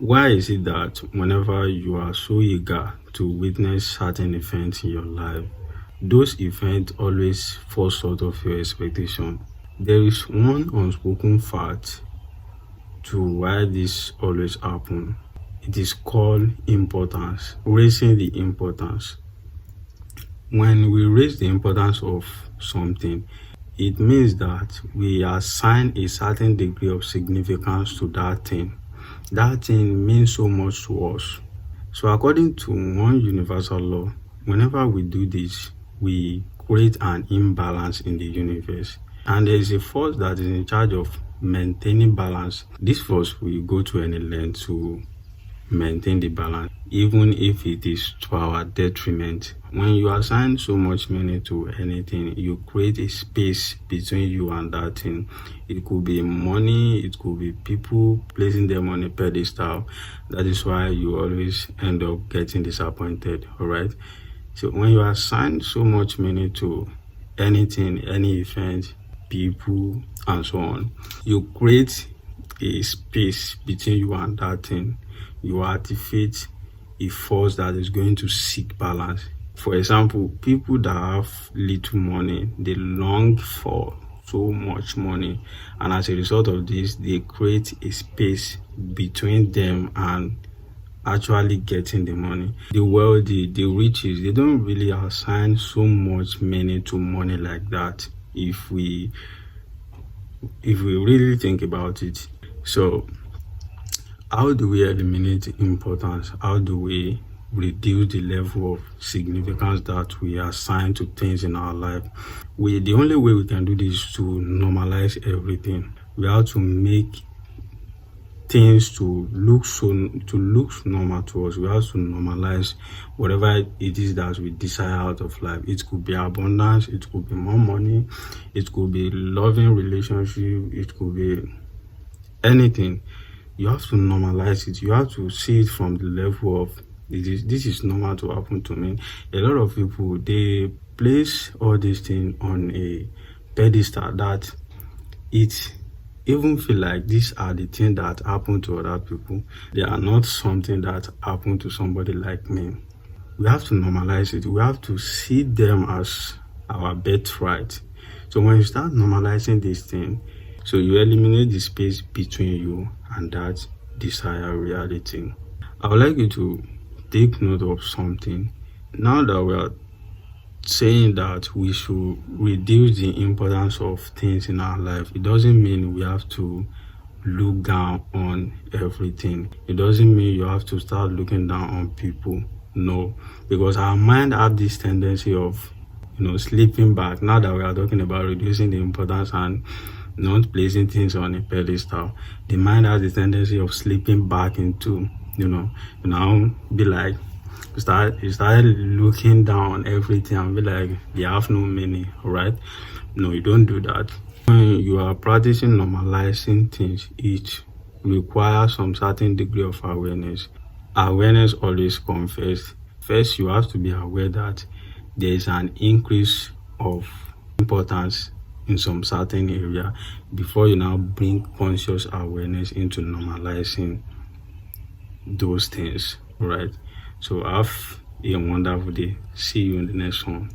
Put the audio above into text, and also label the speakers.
Speaker 1: Why is it that whenever you are so eager to witness certain events in your life, those events always fall short of your expectation? There is one unspoken fact to why this always happens. It is called importance, raising the importance. When we raise the importance of something, it means that we assign a certain degree of significance to that thing. That thing means so much to us. So according to one universal law, whenever we do this, we create an imbalance in the universe. And there is a force that is in charge of maintaining balance. This force will go to any length to maintain the balance, even if it is to our detriment. When you assign so much meaning to anything, you create a space between you and that thing. It could be money, it could be people, placing them on a pedestal. That is why you always end up getting disappointed. All right. So when you assign so much meaning to anything, any event, people, and so on, you create a space between you and that thing. You activate a force that is going to seek balance. For example, people that have little money, they long for so much money, and as a result of this, they create a space between them and actually getting the money. The wealthy, the riches, they don't really assign so much meaning to money like that, if we really think about it. So how do we eliminate importance? How do we reduce the level of significance that we assign to things in our life? The only way we can do this is to normalize everything. We have to make things to look normal to us. We have to normalize whatever it is that we desire out of life. It could be abundance, it could be more money, it could be loving relationship, it could be anything. You have to normalize it. You have to see it from the level of this is normal to happen to me. A lot of people, they place all these things on a pedestal that it even feel like these are the things that happen to other people. They are not something that happened to somebody like me. We have to normalize it. We have to see them as our birthright. So when you start normalizing this thing, so you eliminate the space between you and that desired reality. I would like you to take note of something. Now that we are saying that we should reduce the importance of things in our life, it doesn't mean we have to look down on everything. It doesn't mean you have to start looking down on people. No, because our mind have this tendency of slipping back. Now that we are talking about reducing the importance and not placing things on a pedestal, the mind has the tendency of slipping back into be like you start looking down on everything and be like they have no meaning. All right, no, you don't do that. When you are practicing normalizing things, it requires some certain degree of awareness. Awareness always comes first. First, you have to be aware that there is an increase of importance in some certain area before you now bring conscious awareness into normalizing those things. Right? So have a wonderful day. See you in the next one.